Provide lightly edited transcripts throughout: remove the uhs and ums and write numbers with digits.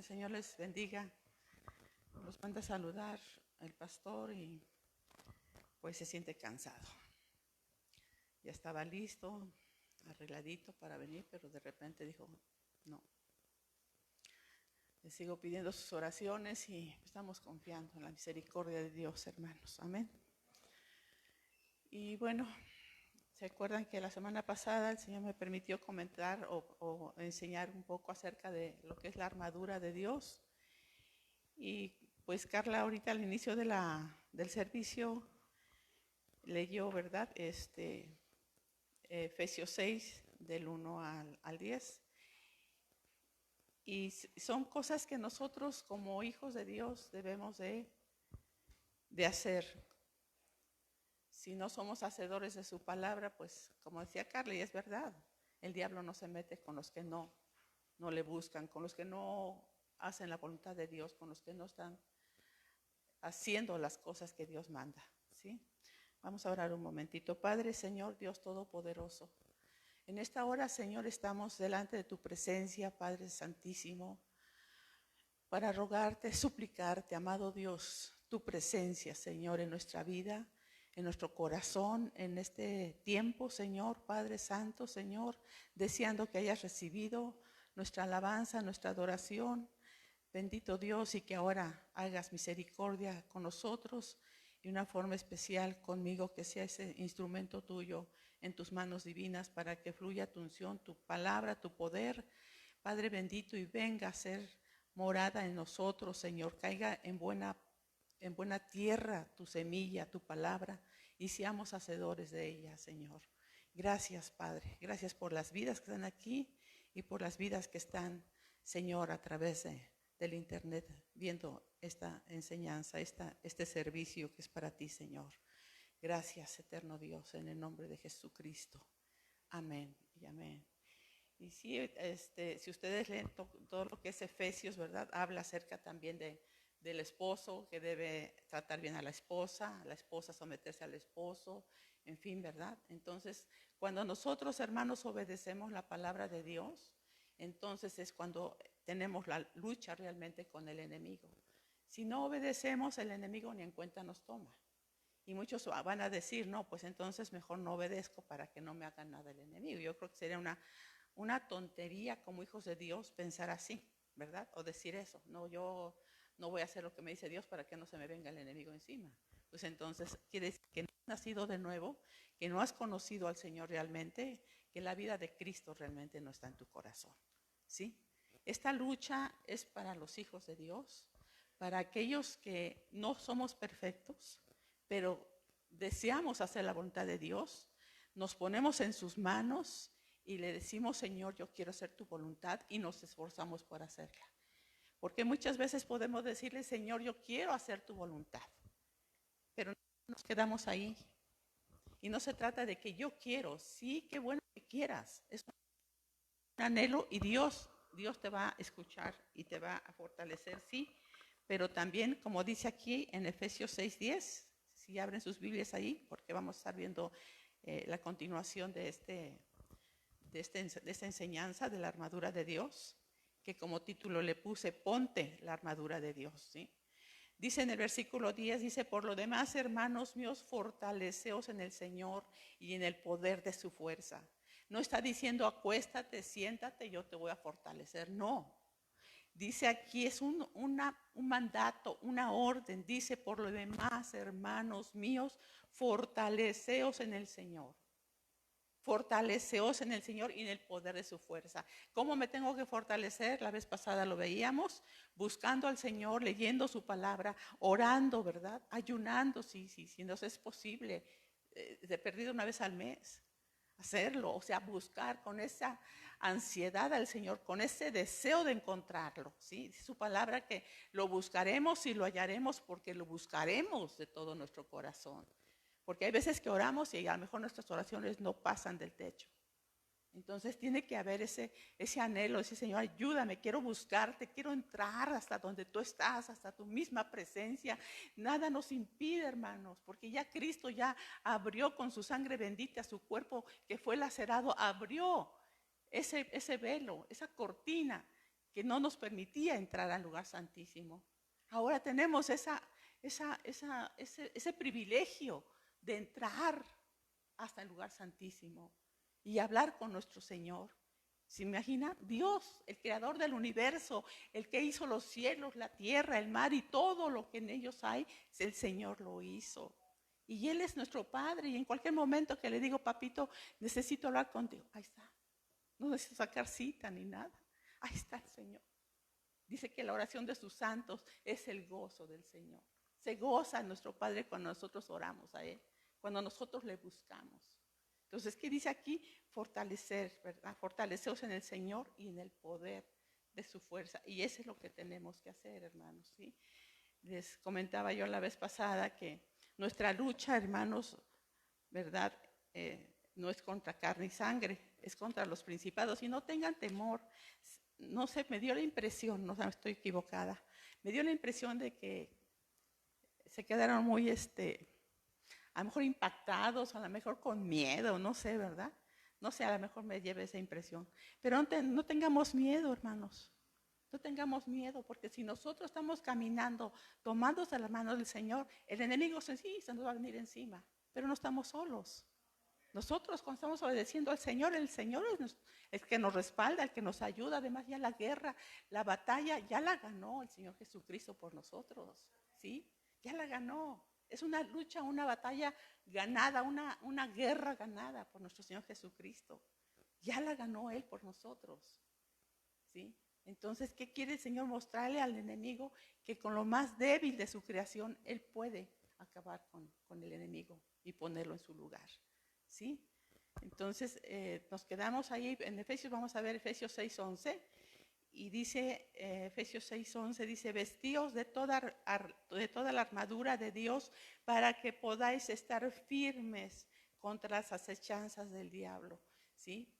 El Señor les bendiga. Los manda a saludar el pastor y pues se siente cansado. Ya estaba listo, arregladito para venir, pero de repente dijo, no. Les sigo pidiendo sus oraciones y estamos confiando en la misericordia de Dios, hermanos. Amén. Y bueno, ¿se acuerdan que la semana pasada el Señor me permitió comentar o enseñar un poco acerca de lo que es la armadura de Dios? Y pues Carla ahorita al inicio del servicio leyó, ¿verdad? Efesios 6 del 1 al 10. Y son cosas que nosotros como hijos de Dios debemos de hacer. Si no somos hacedores de su palabra, pues como decía Carla, y es verdad, el diablo no se mete con los que no le buscan, con los que no hacen la voluntad de Dios, con los que no están haciendo las cosas que Dios manda, ¿sí? Vamos a orar un momentito. Padre, Señor, Dios Todopoderoso, en esta hora, Señor, estamos delante de tu presencia, Padre Santísimo, para rogarte, suplicarte, amado Dios, tu presencia, Señor, en nuestra vida, en nuestro corazón, en este tiempo, Señor, Padre Santo, Señor, deseando que hayas recibido nuestra alabanza, nuestra adoración. Bendito Dios, y que ahora hagas misericordia con nosotros y una forma especial conmigo, que sea ese instrumento tuyo en tus manos divinas para que fluya tu unción, tu palabra, tu poder, Padre bendito, y venga a ser morada en nosotros, Señor. Caiga en buena tierra tu semilla, tu palabra, y seamos hacedores de ella, Señor. Gracias, Padre. Gracias por las vidas que están aquí y por las vidas que están, Señor, a través del internet, viendo esta enseñanza, este servicio que es para ti, Señor. Gracias, eterno Dios, en el nombre de Jesucristo. Amén y amén. Y sí, si ustedes leen todo lo que es Efesios, ¿verdad? Habla acerca también del esposo, que debe tratar bien a la esposa someterse al esposo, en fin, ¿verdad? Entonces, cuando nosotros, hermanos, obedecemos la palabra de Dios, entonces es cuando tenemos la lucha realmente con el enemigo. Si no obedecemos, el enemigo ni en cuenta nos toma. Y muchos van a decir, no, pues entonces mejor no obedezco para que no me haga nada el enemigo. Yo creo que sería una tontería como hijos de Dios pensar así, ¿verdad? O decir eso, no, yo no voy a hacer lo que me dice Dios para que no se me venga el enemigo encima. Pues entonces quiere decir que no has nacido de nuevo, que no has conocido al Señor realmente, que la vida de Cristo realmente no está en tu corazón, ¿sí? Esta lucha es para los hijos de Dios, para aquellos que no somos perfectos, pero deseamos hacer la voluntad de Dios, nos ponemos en sus manos y le decimos, Señor, yo quiero hacer tu voluntad, y nos esforzamos por hacerla. Porque muchas veces podemos decirle, Señor, yo quiero hacer tu voluntad, pero no nos quedamos ahí. Y no se trata de que yo quiero, sí, qué bueno que quieras, es un anhelo, y Dios te va a escuchar y te va a fortalecer, sí, pero también, como dice aquí en Efesios 6:10, si abren sus Biblias ahí, porque vamos a estar viendo la continuación de esta enseñanza de la armadura de Dios, que como título le puse, ponte la armadura de Dios, ¿sí? Dice en el versículo 10, dice, por lo demás, hermanos míos, fortaleceos en el Señor y en el poder de su fuerza. No está diciendo acuéstate, siéntate, yo te voy a fortalecer, no. Dice aquí, es un mandato, una orden. Dice, por lo demás, hermanos míos, fortaleceos en el Señor. Fortaleceos en el Señor y en el poder de su fuerza. ¿Cómo me tengo que fortalecer? La vez pasada lo veíamos, buscando al Señor, leyendo su palabra, orando, ¿verdad? Ayunando, sí, si no es posible, de perdido una vez al mes. Hacerlo, o sea, buscar con esa ansiedad al Señor, con ese deseo de encontrarlo, ¿sí? Dice su palabra que lo buscaremos y lo hallaremos, porque lo buscaremos de todo nuestro corazón. Porque hay veces que oramos y a lo mejor nuestras oraciones no pasan del techo. Entonces tiene que haber ese anhelo, ese Señor, ayúdame, quiero buscarte, quiero entrar hasta donde tú estás, hasta tu misma presencia. Nada nos impide, hermanos, porque ya Cristo ya abrió con su sangre bendita su cuerpo que fue lacerado, abrió ese velo, esa cortina que no nos permitía entrar al lugar santísimo. Ahora tenemos ese privilegio de entrar hasta el lugar santísimo y hablar con nuestro Señor. ¿Se imagina? Dios, el creador del universo, el que hizo los cielos, la tierra, el mar y todo lo que en ellos hay, el Señor lo hizo. Y Él es nuestro Padre, y en cualquier momento que le digo, papito, necesito hablar contigo, ahí está. No necesito sacar cita ni nada. Ahí está el Señor. Dice que la oración de sus santos es el gozo del Señor. Se goza nuestro Padre cuando nosotros oramos a Él, cuando nosotros le buscamos. Entonces, ¿qué dice aquí? Fortalecer, ¿verdad? Fortaleceos en el Señor y en el poder de su fuerza. Y eso es lo que tenemos que hacer, hermanos, ¿sí? Les comentaba yo la vez pasada que nuestra lucha, hermanos, ¿verdad? No es contra carne y sangre, es contra los principados. Y no tengan temor. No sé, me dio la impresión, no estoy equivocada, me dio la impresión de que se quedaron muy, a lo mejor impactados, a lo mejor con miedo, no sé, ¿verdad? No sé, a lo mejor me lleve esa impresión. Pero no tengamos miedo, hermanos. No tengamos miedo, porque si nosotros estamos caminando, tomándose las manos del Señor, el enemigo sí, se nos va a venir encima, pero no estamos solos. Nosotros cuando estamos obedeciendo al Señor, el Señor es el que nos respalda, el que nos ayuda. Además ya la guerra, la batalla, ya la ganó el Señor Jesucristo por nosotros, ¿sí? Ya la ganó. Es una lucha, una batalla ganada, una guerra ganada por nuestro Señor Jesucristo. Ya la ganó Él por nosotros, ¿sí? Entonces, ¿qué quiere el Señor mostrarle al enemigo? Que con lo más débil de su creación, Él puede acabar con el enemigo y ponerlo en su lugar, ¿sí? Entonces, nos quedamos ahí en Efesios, vamos a ver Efesios 6:11, y dice, Efesios 6:11, dice, vestíos de toda la armadura de Dios para que podáis estar firmes contra las acechanzas del diablo, ¿sí?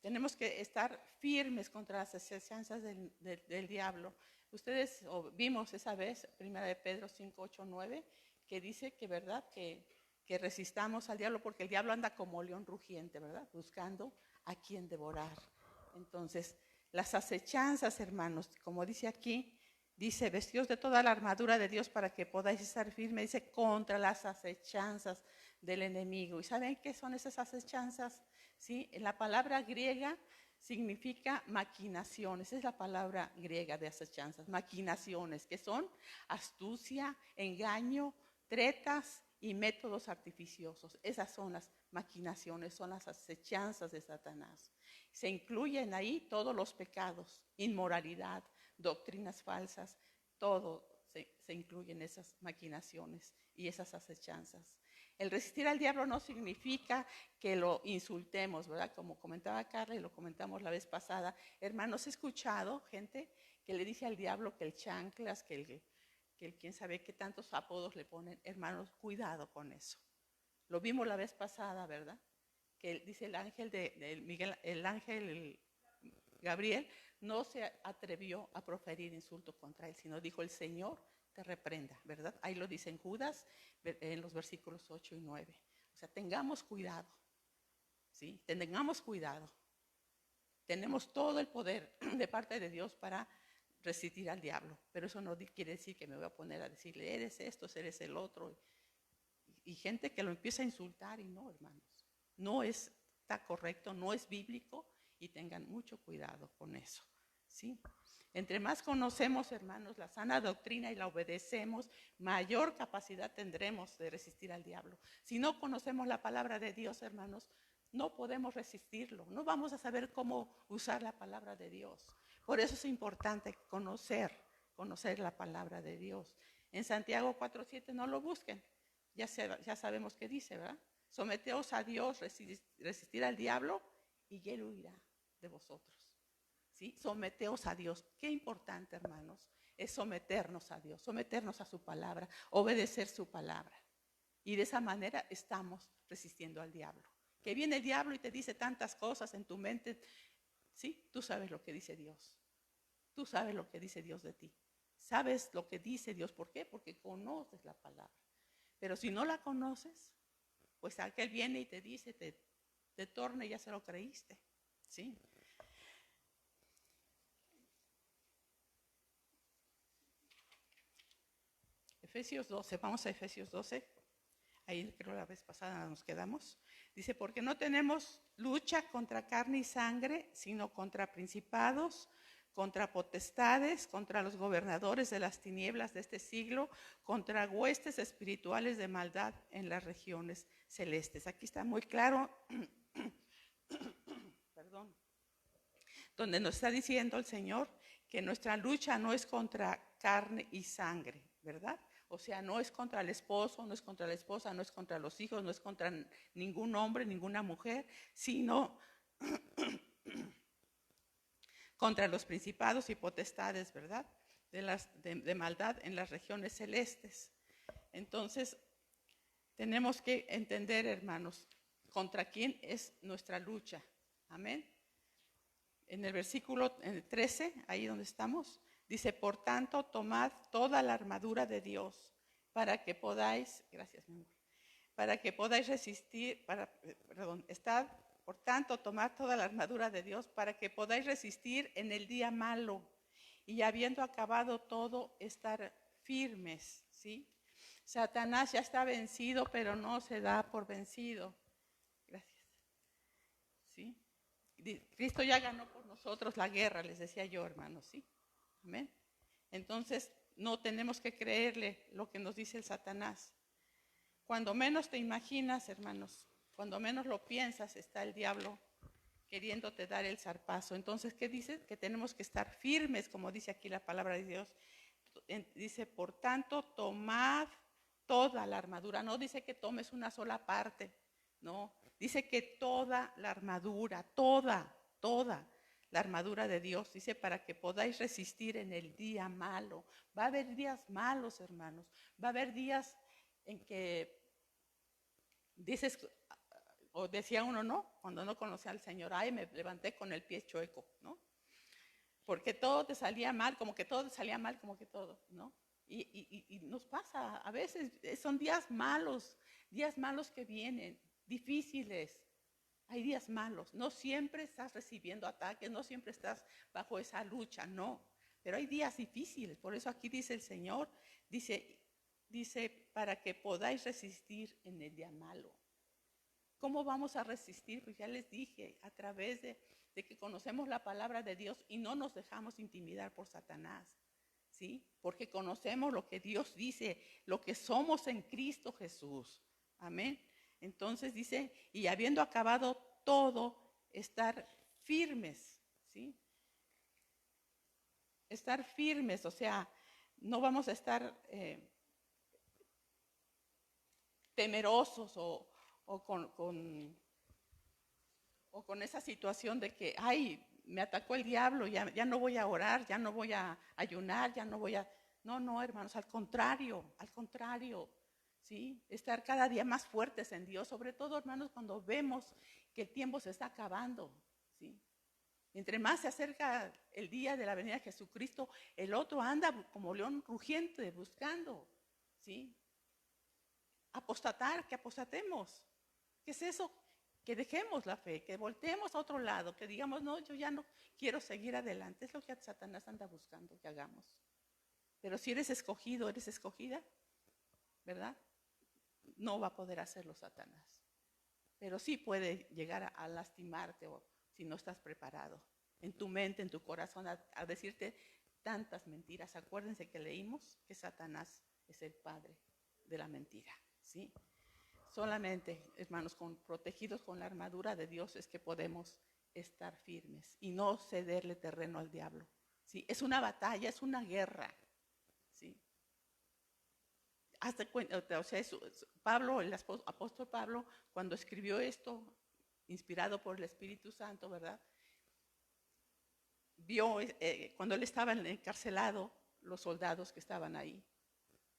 Tenemos que estar firmes contra las acechanzas del diablo. Ustedes vimos esa vez, 1 de Pedro 5:8-9, que dice que, ¿verdad?, que resistamos al diablo, porque el diablo anda como león rugiente, ¿verdad?, buscando a quien devorar. Entonces, las acechanzas, hermanos, como dice aquí, dice, vestidos de toda la armadura de Dios para que podáis estar firmes, dice, contra las acechanzas del enemigo. ¿Y saben qué son esas acechanzas? ¿Sí? En la palabra griega significa maquinaciones, esa es la palabra griega de acechanzas, maquinaciones, que son astucia, engaño, tretas y métodos artificiosos. Esas son las maquinaciones, son las acechanzas de Satanás. Se incluyen ahí todos los pecados, inmoralidad, doctrinas falsas, todo se incluye en esas maquinaciones y esas acechanzas. El resistir al diablo no significa que lo insultemos, ¿verdad? Como comentaba Carla y lo comentamos la vez pasada. Hermanos, he escuchado gente que le dice al diablo que el chanclas, que el quién sabe qué tantos apodos le ponen. Hermanos, cuidado con eso. Lo vimos la vez pasada, ¿verdad? Que dice el ángel el ángel Gabriel no se atrevió a proferir insulto contra él, sino dijo, el Señor te reprenda, ¿verdad? Ahí lo dice en Judas, en los versículos 8 y 9. O sea, tengamos cuidado, ¿sí? Tengamos cuidado. Tenemos todo el poder de parte de Dios para resistir al diablo, pero eso no quiere decir que me voy a poner a decirle, eres esto, eres el otro. Y gente que lo empieza a insultar y no, hermanos. No está correcto, no es bíblico y tengan mucho cuidado con eso, ¿sí? Entre más conocemos, hermanos, la sana doctrina y la obedecemos, mayor capacidad tendremos de resistir al diablo. Si no conocemos la palabra de Dios, hermanos, no podemos resistirlo. No vamos a saber cómo usar la palabra de Dios. Por eso es importante conocer la palabra de Dios. En Santiago 4:7 no lo busquen. Ya sabemos qué dice, ¿verdad? Someteos a Dios, resistir al diablo y Él huirá de vosotros. ¿Sí? Someteos a Dios. Qué importante, hermanos, es someternos a Dios, someternos a su palabra, obedecer su palabra. Y de esa manera estamos resistiendo al diablo. Que viene el diablo y te dice tantas cosas en tu mente. Sí, tú sabes lo que dice Dios. Tú sabes lo que dice Dios de ti. Sabes lo que dice Dios. ¿Por qué? Porque conoces la palabra. Pero si no la conoces, pues aquel viene y te dice, te torna y ya se lo creíste. ¿Sí? Efesios 12, vamos a Efesios 12. Ahí creo la vez pasada nos quedamos. Dice, porque no tenemos lucha contra carne y sangre, sino contra principados, contra potestades, contra los gobernadores de las tinieblas de este siglo, contra huestes espirituales de maldad en las regiones celestes. Aquí está muy claro, perdón, donde nos está diciendo el Señor que nuestra lucha no es contra carne y sangre, ¿verdad? O sea, no es contra el esposo, no es contra la esposa, no es contra los hijos, no es contra ningún hombre, ninguna mujer, sino contra los principados y potestades, ¿verdad? De maldad en las regiones celestes. Entonces, tenemos que entender, hermanos, contra quién es nuestra lucha. Amén. En el versículo 13, ahí donde estamos, dice, por tanto, tomad toda la armadura de Dios para que podáis, gracias mi amor, para que podáis resistir, por tanto, tomad toda la armadura de Dios para que podáis resistir en el día malo y habiendo acabado todo, estar firmes, ¿sí? Satanás ya está vencido, pero no se da por vencido. Gracias. ¿Sí? Cristo ya ganó por nosotros la guerra, les decía yo, hermanos, ¿sí? Amén. Entonces, no tenemos que creerle lo que nos dice el Satanás. Cuando menos te imaginas, hermanos, cuando menos lo piensas, está el diablo queriéndote dar el zarpazo. Entonces, ¿qué dice? Que tenemos que estar firmes, como dice aquí la palabra de Dios. Dice, por tanto, tomad toda la armadura. No dice que tomes una sola parte, no. Dice que toda la armadura, toda la armadura de Dios. Dice, para que podáis resistir en el día malo. Va a haber días malos, hermanos. Va a haber días en que dices, o decía uno, ¿no? Cuando no conocía al Señor, ay, me levanté con el pie chueco, ¿no? Porque todo te salía mal, como que todo te salía mal, como que todo, ¿no? Y nos pasa, a veces son días malos que vienen, difíciles. Hay días malos, no siempre estás recibiendo ataques, no siempre estás bajo esa lucha, no. Pero hay días difíciles, por eso aquí dice el Señor, dice, para que podáis resistir en el día malo. ¿Cómo vamos a resistir? Pues ya les dije, a través de que conocemos la palabra de Dios y no nos dejamos intimidar por Satanás, ¿sí? Porque conocemos lo que Dios dice, lo que somos en Cristo Jesús. Amén. Entonces dice, y habiendo acabado todo, estar firmes, ¿sí? Estar firmes, o sea, no vamos a estar temerosos o con esa situación de que, ay, me atacó el diablo, ya no voy a orar, ya no voy a ayunar, ya no voy a... No, hermanos, al contrario, ¿sí? Estar cada día más fuertes en Dios, sobre todo, hermanos, cuando vemos que el tiempo se está acabando, ¿sí? Entre más se acerca el día de la venida de Jesucristo, el otro anda como león rugiente buscando, ¿sí? Apostatar, que apostatemos. ¿Qué es eso? Que dejemos la fe, que volteemos a otro lado, que digamos, no, yo ya no quiero seguir adelante. Es lo que Satanás anda buscando que hagamos. Pero si eres escogido, eres escogida, ¿verdad? No va a poder hacerlo Satanás. Pero sí puede llegar a lastimarte o si no estás preparado. En tu mente, en tu corazón, a decirte tantas mentiras. Acuérdense que leímos que Satanás es el padre de la mentira, ¿sí? Solamente, hermanos, protegidos con la armadura de Dios es que podemos estar firmes y no cederle terreno al diablo, ¿sí? Es una batalla, es una guerra, ¿sí? Hazte cuenta, o sea, Pablo, el apóstol Pablo, cuando escribió esto, inspirado por el Espíritu Santo, ¿verdad? Vio cuando él estaba encarcelado, los soldados que estaban ahí.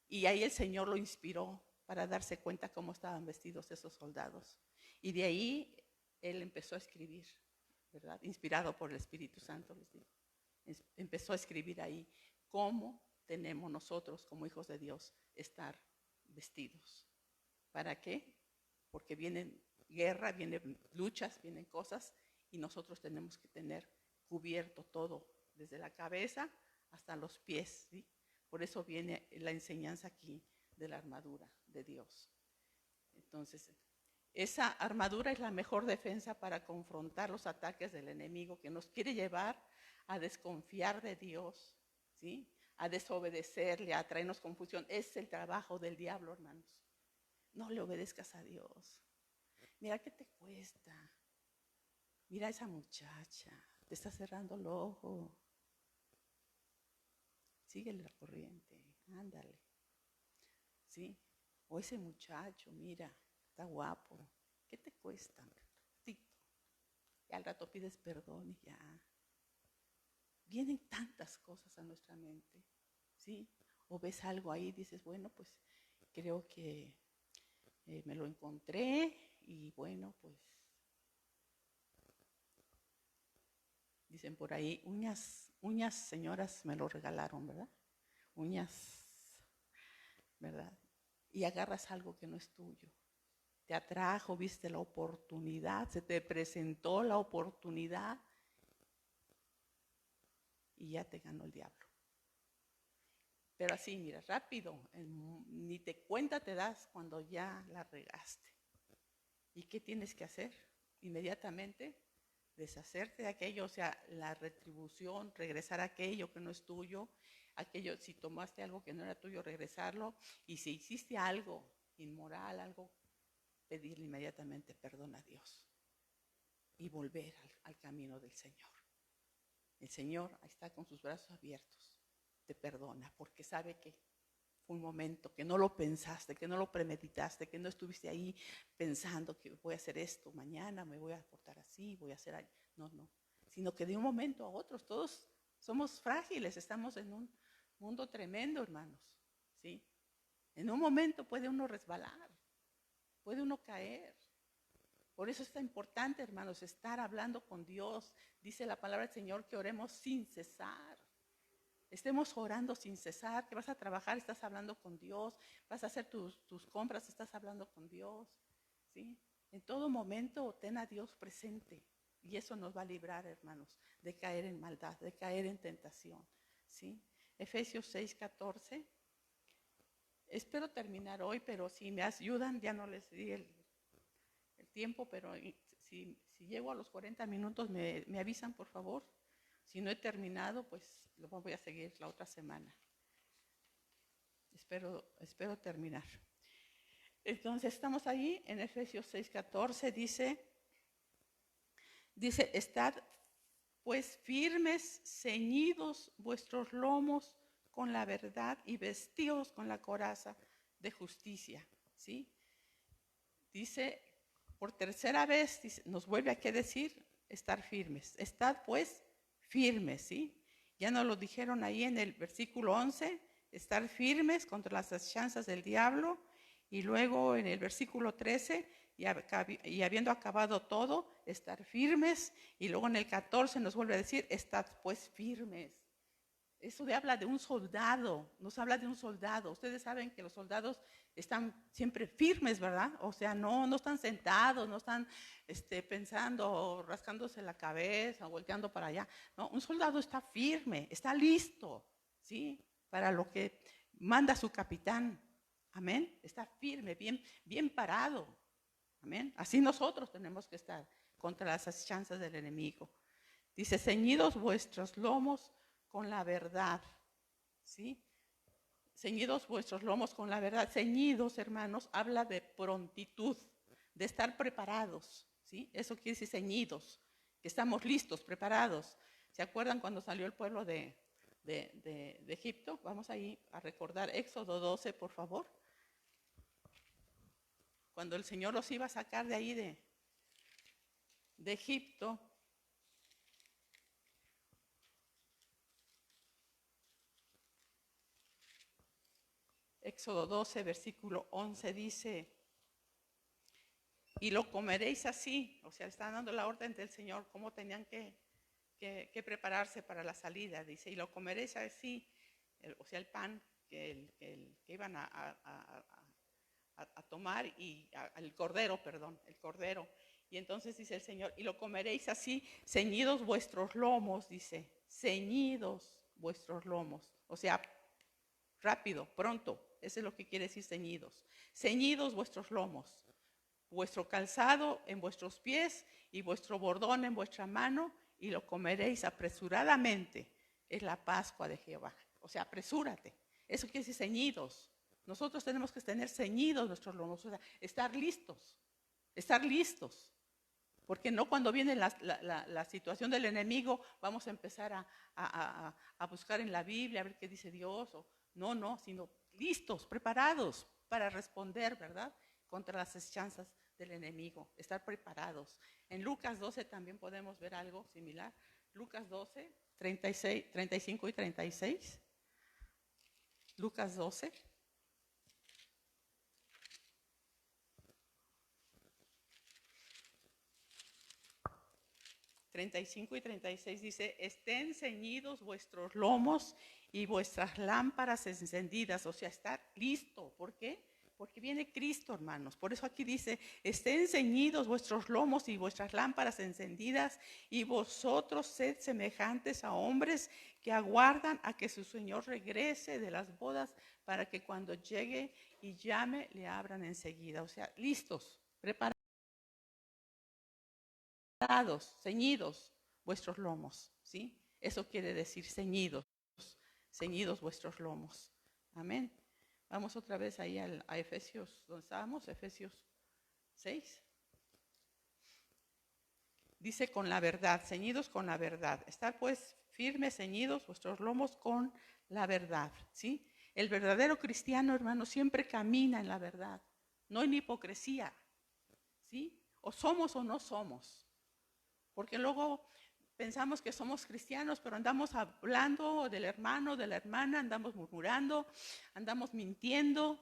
Y ahí el Señor lo inspiró para darse cuenta cómo estaban vestidos esos soldados. Y de ahí él empezó a escribir, ¿verdad? Inspirado por el Espíritu Santo, les digo. Empezó a escribir ahí cómo tenemos nosotros como hijos de Dios estar vestidos. ¿Para qué? Porque vienen guerra, vienen luchas, vienen cosas y nosotros tenemos que tener cubierto todo, desde la cabeza hasta los pies, ¿sí? Por eso viene la enseñanza aquí de la armadura de Dios. Entonces, esa armadura es la mejor defensa para confrontar los ataques del enemigo que nos quiere llevar a desconfiar de Dios, ¿sí? A desobedecerle, a traernos confusión. Es el trabajo del diablo, hermanos. No le obedezcas a Dios. Mira qué te cuesta. Mira a esa muchacha, te está cerrando el ojo. Síguele la corriente, ándale. ¿Sí? O ese muchacho, mira, está guapo. ¿Qué te cuesta? Y al rato pides perdón y ya. Vienen tantas cosas a nuestra mente, ¿sí? O ves algo ahí y dices, bueno, pues creo que me lo encontré y bueno, pues dicen por ahí, uñas señoras me lo regalaron, ¿verdad? Uñas, ¿verdad? Y agarras algo que no es tuyo. Te atrajo, viste la oportunidad, se te presentó la oportunidad y ya te ganó el diablo. Pero así, mira, rápido, ni te cuenta te das cuando ya la regaste. ¿Y qué tienes que hacer? Inmediatamente deshacerte de aquello, o sea, la retribución, regresar aquello que no es tuyo, aquello, si tomaste algo que no era tuyo, regresarlo, y si hiciste algo inmoral, algo, pedirle inmediatamente perdón a Dios y volver al camino del Señor. El Señor está con sus brazos abiertos, te perdona porque sabe que fue un momento que no lo pensaste, que no lo premeditaste, que no estuviste ahí pensando que voy a hacer esto mañana, me voy a portar así, voy a hacer algo. No, sino que de un momento a otro todos somos frágiles, estamos en un mundo tremendo, hermanos, ¿sí? En un momento puede uno resbalar, puede uno caer. Por eso es tan importante, hermanos, estar hablando con Dios. Dice la palabra del Señor que oremos sin cesar. Estemos orando sin cesar, que vas a trabajar, estás hablando con Dios, vas a hacer tus compras, estás hablando con Dios, ¿sí? En todo momento ten a Dios presente y eso nos va a librar, hermanos, de caer en maldad, de caer en tentación, ¿sí? Efesios 6:14. Espero terminar hoy, pero si me ayudan, ya no les di el tiempo, pero si llego a los 40 minutos me avisan, por favor. Si no he terminado, pues lo voy a seguir la otra semana. Espero terminar. Entonces estamos ahí en Efesios 6:14, dice, estad pues firmes, ceñidos vuestros lomos con la verdad y vestidos con la coraza de justicia, ¿sí? Dice, por tercera vez, nos vuelve a decir, estar firmes. Estad pues firmes, ¿sí? Ya nos lo dijeron ahí en el versículo 11, estar firmes contra las asechanzas del diablo. Y luego en el versículo 13, y habiendo acabado todo, estar firmes. Y luego en el 14 nos vuelve a decir, estad pues firmes. Eso habla de un soldado, nos habla de un soldado. Ustedes saben que los soldados están siempre firmes, ¿verdad? O sea, no están sentados, no están pensando, rascándose la cabeza, volteando para allá. No, un soldado está firme, está listo, ¿sí? Para lo que manda su capitán. Amén. Está firme, bien parado. Amén. Así nosotros tenemos que estar contra las asechanzas del enemigo. Dice, ceñidos vuestros lomos con la verdad, ¿sí? Ceñidos vuestros lomos con la verdad. Ceñidos, hermanos, habla de prontitud, de estar preparados, ¿sí? Eso quiere decir ceñidos, que estamos listos, preparados. ¿Se acuerdan cuando salió el pueblo de Egipto? Vamos ahí a recordar Éxodo 12, por favor. Cuando el Señor los iba a sacar de ahí de Egipto. Éxodo 12, versículo 11 dice, y lo comeréis así. O sea, están dando la orden del Señor, cómo tenían que prepararse para la salida. Dice, y lo comeréis así, o sea, el pan que iban a tomar, y el cordero. Y entonces dice el Señor, y lo comeréis así, ceñidos vuestros lomos, dice, ceñidos vuestros lomos. O sea, rápido, pronto. Eso es lo que quiere decir ceñidos. Ceñidos vuestros lomos, vuestro calzado en vuestros pies y vuestro bordón en vuestra mano, y lo comeréis apresuradamente. Es la Pascua de Jehová. O sea, apresúrate. Eso quiere decir ceñidos. Nosotros tenemos que tener ceñidos nuestros lomos, o sea, estar listos. Estar listos. Porque no cuando viene la situación del enemigo vamos a empezar a buscar en la Biblia, a ver qué dice Dios. No, sino listos, preparados para responder, ¿verdad? Contra las asechanzas del enemigo, estar preparados. En Lucas 12 también podemos ver algo similar. Lucas 12, 36, 35 y 36. Lucas 12. 35 y 36 dice, estén ceñidos vuestros lomos y vuestras lámparas encendidas. O sea, estar listo. ¿Por qué? Porque viene Cristo, hermanos. Por eso aquí dice, estén ceñidos vuestros lomos y vuestras lámparas encendidas, y vosotros sed semejantes a hombres que aguardan a que su Señor regrese de las bodas, para que cuando llegue y llame, le abran enseguida. O sea, listos, preparados, ceñidos vuestros lomos, ¿sí? Eso quiere decir ceñidos vuestros lomos. Amén. Vamos otra vez ahí a Efesios, ¿dónde estábamos? Efesios 6. Dice con la verdad, ceñidos con la verdad. Estar pues firmes, ceñidos vuestros lomos con la verdad, ¿sí? El verdadero cristiano, hermano, siempre camina en la verdad, no en hipocresía, ¿sí? O somos o no somos. Porque luego pensamos que somos cristianos, pero andamos hablando del hermano, de la hermana, andamos murmurando, andamos mintiendo,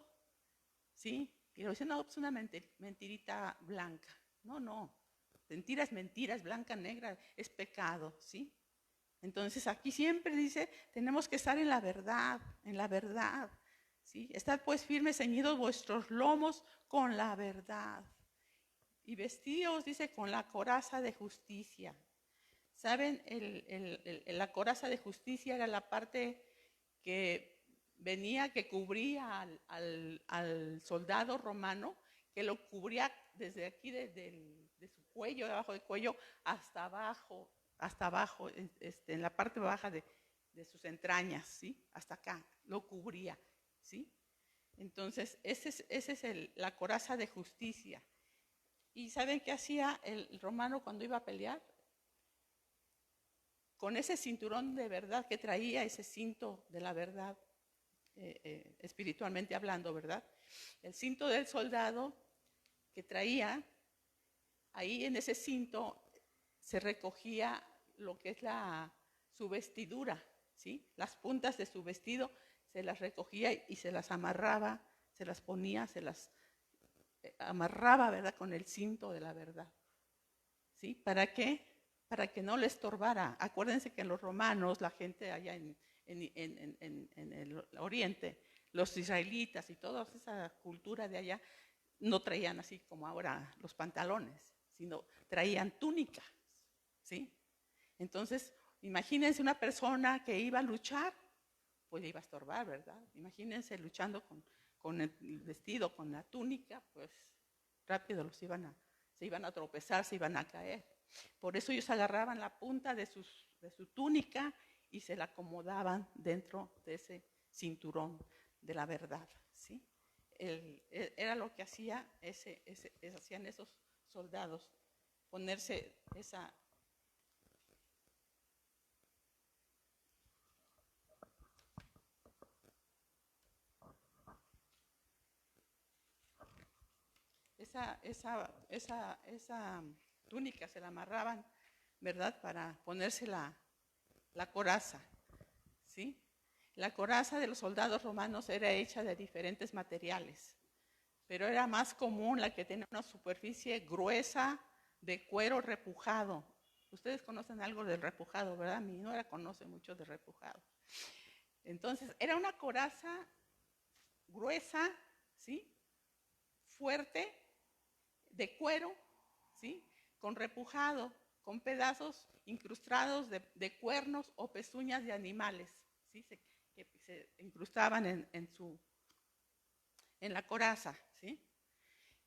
¿sí? Y lo dicen, no, pues una mentirita blanca. No. Mentiras, blanca, negra, es pecado, ¿sí? Entonces aquí siempre dice, tenemos que estar en la verdad, ¿sí? Estad pues firmes, ceñidos vuestros lomos con la verdad. Y vestidos, dice, con la coraza de justicia. ¿Saben? La coraza de justicia era la parte que venía, que cubría al soldado romano, que lo cubría desde aquí, de su cuello, debajo del cuello, hasta abajo, en la parte baja de sus entrañas, ¿sí? Hasta acá, lo cubría, ¿sí? Entonces, esa es la coraza de justicia. ¿Y saben qué hacía el romano cuando iba a pelear? Con ese cinturón de verdad que traía, ese cinto de la verdad, espiritualmente hablando, ¿verdad? El cinto del soldado que traía, ahí en ese cinto se recogía lo que es su vestidura, ¿sí? Las puntas de su vestido se las recogía y se las amarraba, se las ponía, se las amarraba, ¿verdad? Con el cinto de la verdad, ¿sí? ¿Para qué? Para que no le estorbara. Acuérdense que los romanos, la gente allá en el oriente, los israelitas y toda esa cultura de allá, no traían así como ahora los pantalones, sino traían túnicas, ¿sí? Entonces, imagínense una persona que iba a luchar, pues iba a estorbar, ¿verdad? Imagínense luchando con el vestido, con la túnica, pues rápido se iban a tropezar, se iban a caer. Por eso ellos agarraban la punta de su túnica y se la acomodaban dentro de ese cinturón de la verdad, ¿sí? Era lo que hacían esos soldados, ponerse esa túnica, se la amarraban, ¿verdad? Para ponerse la coraza, ¿sí? La coraza de los soldados romanos era hecha de diferentes materiales, pero era más común la que tenía una superficie gruesa de cuero repujado. Ustedes conocen algo del repujado, ¿verdad? Mi nuera conoce mucho de repujado. Entonces, era una coraza gruesa, ¿sí? Fuerte, de cuero, ¿sí? Con repujado, con pedazos incrustados de cuernos o pezuñas de animales, ¿sí? que se incrustaban en la coraza, ¿sí?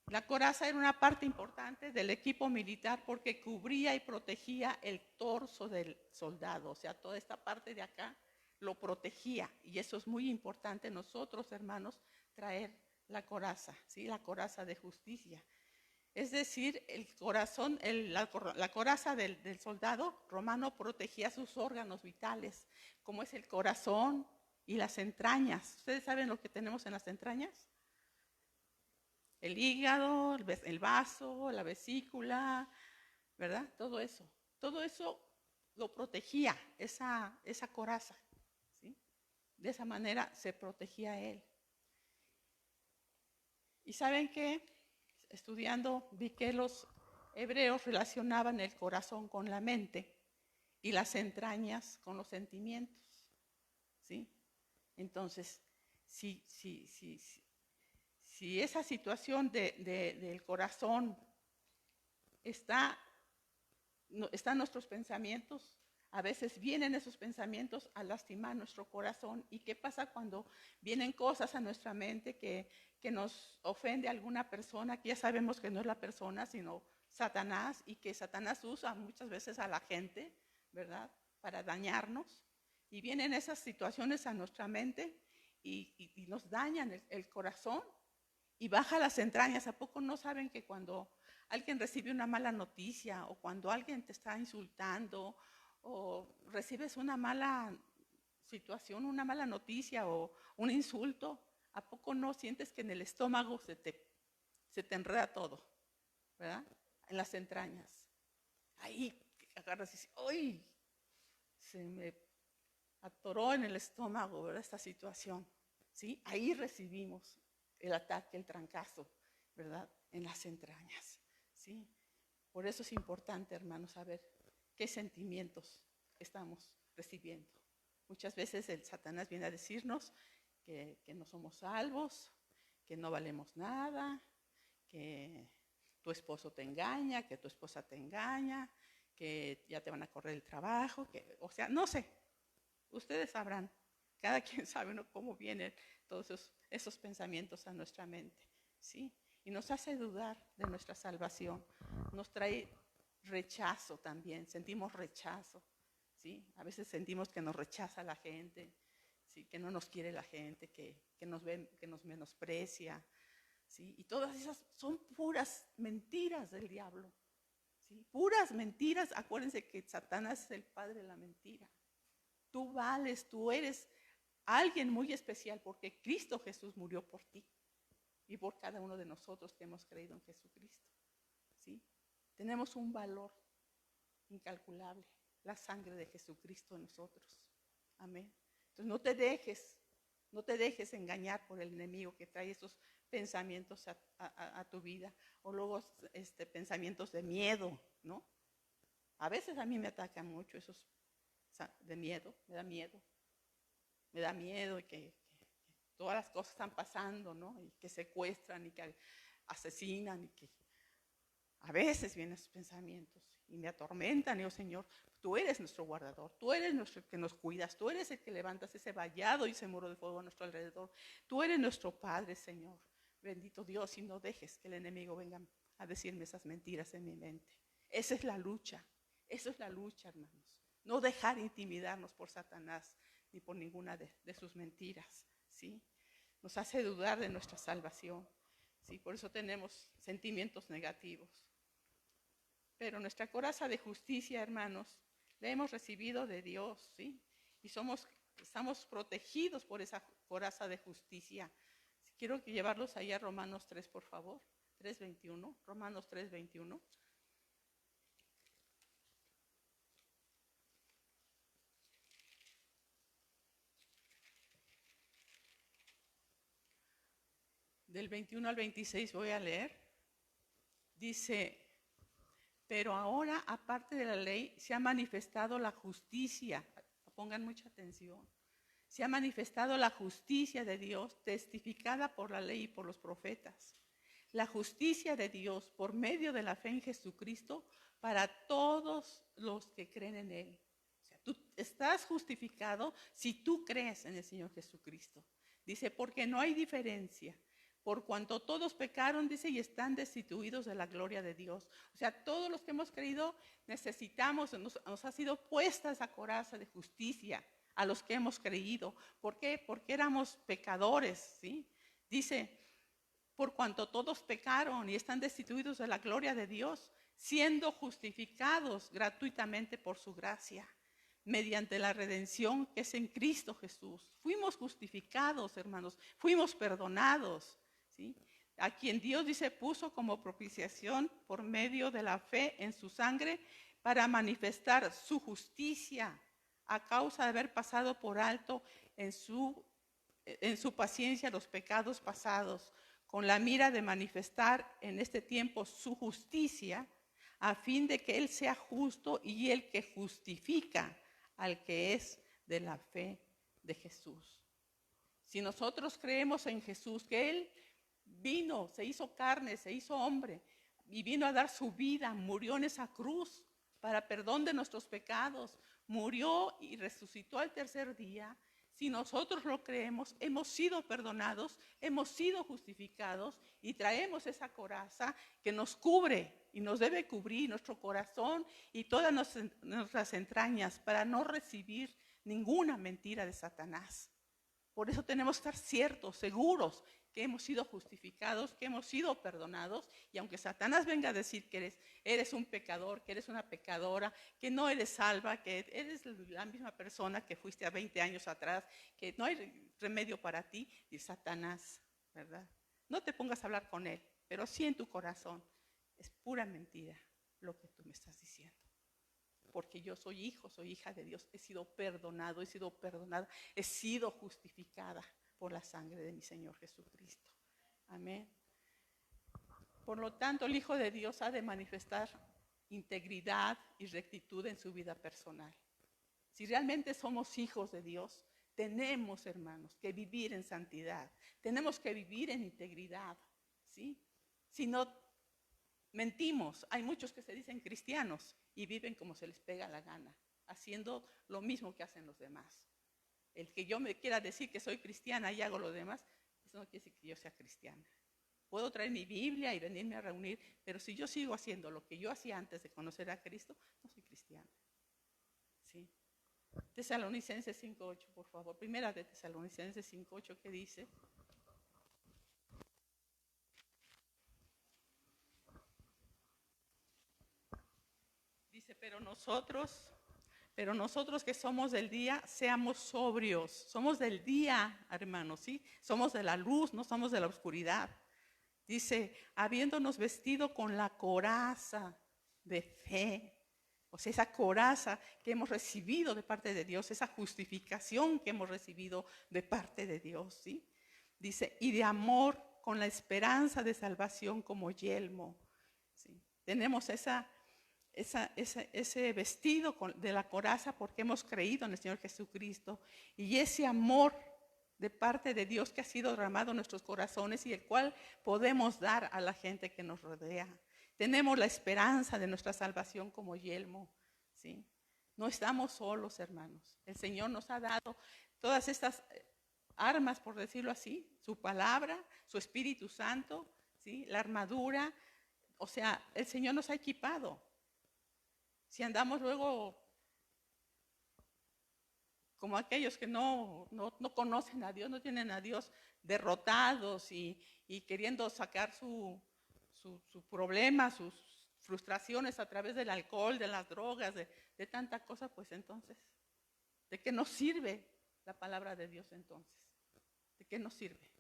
La coraza era una parte importante del equipo militar porque cubría y protegía el torso del soldado, o sea, toda esta parte de acá lo protegía, y eso es muy importante nosotros, hermanos, traer la coraza, ¿sí? La coraza de justicia. Es decir, el corazón, la coraza del soldado romano protegía sus órganos vitales, como es el corazón y las entrañas. ¿Ustedes saben lo que tenemos en las entrañas? El hígado, el vaso, la vesícula, ¿verdad? Todo eso. Todo eso lo protegía, esa coraza, ¿sí? De esa manera se protegía él. ¿Y saben qué? Estudiando vi que los hebreos relacionaban el corazón con la mente y las entrañas con los sentimientos, ¿sí? Entonces, si esa situación del corazón está en nuestros pensamientos, a veces vienen esos pensamientos a lastimar nuestro corazón. ¿Y qué pasa cuando vienen cosas a nuestra mente que nos ofende a alguna persona, que ya sabemos que no es la persona, sino Satanás, y que Satanás usa muchas veces a la gente, ¿verdad?, para dañarnos? Y vienen esas situaciones a nuestra mente y nos dañan el corazón y baja las entrañas. ¿A poco no saben que cuando alguien recibe una mala noticia, o cuando alguien te está insultando, o recibes una mala situación, una mala noticia o un insulto, ¿a poco no sientes que en el estómago se te enreda todo, ¿verdad? En las entrañas. Ahí agarras y dices, ¡ay! Se me atoró en el estómago, ¿verdad? Esta situación, ¿sí? Ahí recibimos el ataque, el trancazo, ¿verdad? En las entrañas, ¿sí? Por eso es importante, hermanos, saber qué sentimientos estamos recibiendo. Muchas veces el Satanás viene a decirnos que no somos salvos, que no valemos nada, que tu esposo te engaña, que tu esposa te engaña, que ya te van a correr el trabajo, o sea, no sé, ustedes sabrán, cada quien sabe, ¿no?, cómo vienen todos esos pensamientos a nuestra mente, ¿sí? Y nos hace dudar de nuestra salvación, nos trae rechazo también, sentimos rechazo, ¿sí? A veces sentimos que nos rechaza la gente, ¿sí?, que no nos quiere la gente, que nos menosprecia, ¿sí? Y todas esas son puras mentiras del diablo, ¿sí? Puras mentiras. Acuérdense que Satanás es el padre de la mentira. Tú vales, tú eres alguien muy especial porque Cristo Jesús murió por ti y por cada uno de nosotros que hemos creído en Jesucristo, ¿sí? Tenemos un valor incalculable, la sangre de Jesucristo en nosotros. Amén. Entonces no te dejes engañar por el enemigo que trae esos pensamientos a tu vida, o luego pensamientos de miedo, ¿no? A veces a mí me atacan mucho esos de miedo, me da miedo y que todas las cosas están pasando, ¿no? Y que secuestran y que asesinan, y que a veces vienen esos pensamientos y me atormentan. Y digo, Señor, tú eres nuestro guardador, tú eres nuestro que nos cuidas, tú eres el que levantas ese vallado y ese muro de fuego a nuestro alrededor. Tú eres nuestro Padre, Señor. Bendito Dios, y no dejes que el enemigo venga a decirme esas mentiras en mi mente. Esa es la lucha, hermanos. No dejar intimidarnos por Satanás ni por ninguna de sus mentiras, ¿sí? Nos hace dudar de nuestra salvación, ¿sí? Por eso tenemos sentimientos negativos. Pero nuestra coraza de justicia, hermanos, la hemos recibido de Dios, ¿sí? Y estamos protegidos por esa coraza de justicia. Quiero llevarlos ahí a Romanos 3, por favor. 3:21, Romanos 3:21. Del 21 al 26 voy a leer. Dice, pero ahora, aparte de la ley, se ha manifestado la justicia. Pongan mucha atención. Se ha manifestado la justicia de Dios, testificada por la ley y por los profetas. La justicia de Dios por medio de la fe en Jesucristo para todos los que creen en Él. O sea, Tú estás justificado si tú crees en el Señor Jesucristo. Dice, porque no hay diferencia. Por cuanto todos pecaron, dice, y están destituidos de la gloria de Dios. O sea, todos los que hemos creído necesitamos, nos ha sido puesta esa coraza de justicia a los que hemos creído. ¿Por qué? Porque éramos pecadores, ¿sí? Dice, por cuanto todos pecaron y están destituidos de la gloria de Dios, siendo justificados gratuitamente por su gracia, mediante la redención que es en Cristo Jesús. Fuimos justificados, hermanos, fuimos perdonados, ¿sí? A quien Dios dice puso como propiciación por medio de la fe en su sangre para manifestar su justicia a causa de haber pasado por alto en su paciencia los pecados pasados, con la mira de manifestar en este tiempo su justicia, a fin de que Él sea justo y el que justifica al que es de la fe de Jesús. Si nosotros creemos en Jesús, que Él vino, se hizo carne, se hizo hombre y vino a dar su vida, murió en esa cruz para perdón de nuestros pecados, murió y resucitó al tercer día. Si nosotros lo creemos, hemos sido perdonados, hemos sido justificados y traemos esa coraza que nos cubre y nos debe cubrir nuestro corazón y todas nuestras entrañas para no recibir ninguna mentira de Satanás. Por eso tenemos que estar ciertos, seguros que hemos sido justificados, que hemos sido perdonados. Y aunque Satanás venga a decir que eres un pecador, que eres una pecadora, que no eres salva, que eres la misma persona que fuiste a 20 años atrás, que no hay remedio para ti, y Satanás, ¿verdad? No te pongas a hablar con él, pero sí en tu corazón. Es pura mentira lo que tú me estás diciendo. Porque yo soy hijo, soy hija de Dios, he sido perdonado, he sido perdonada, he sido justificada por la sangre de mi Señor Jesucristo. Amén. Por lo tanto, el Hijo de Dios ha de manifestar integridad y rectitud en su vida personal. Si realmente somos hijos de Dios, tenemos, hermanos, que vivir en santidad, tenemos que vivir en integridad, ¿sí? Si no mentimos, hay muchos que se dicen cristianos y viven como se les pega la gana, haciendo lo mismo que hacen los demás. El que yo me quiera decir que soy cristiana y hago lo demás, eso no quiere decir que yo sea cristiana. Puedo traer mi Biblia y venirme a reunir, pero si yo sigo haciendo lo que yo hacía antes de conocer a Cristo, no soy cristiana. ¿Sí? Tesalonicenses 5:8, por favor. Primera de Tesalonicenses 5:8, ¿qué dice? Dice, pero nosotros que somos del día, seamos sobrios. Somos del día, hermanos, ¿sí? Somos de la luz, no somos de la oscuridad. Dice, habiéndonos vestido con la coraza de fe. O sea, esa coraza que hemos recibido de parte de Dios, esa justificación que hemos recibido de parte de Dios, ¿sí? Dice, y de amor con la esperanza de salvación como yelmo. ¿Sí? Tenemos ese vestido de la coraza porque hemos creído en el Señor Jesucristo y ese amor de parte de Dios que ha sido derramado en nuestros corazones y el cual podemos dar a la gente que nos rodea. Tenemos la esperanza de nuestra salvación como yelmo, ¿sí? No estamos solos, hermanos. El Señor nos ha dado todas estas armas, por decirlo así, su palabra, su Espíritu Santo, ¿sí? La armadura. O sea, el Señor nos ha equipado. Si andamos luego como aquellos que no conocen a Dios, no tienen a Dios, derrotados y queriendo sacar su problema, sus frustraciones a través del alcohol, de las drogas, de tanta cosa, pues entonces, ¿de qué nos sirve la palabra de Dios entonces? ¿De qué nos sirve?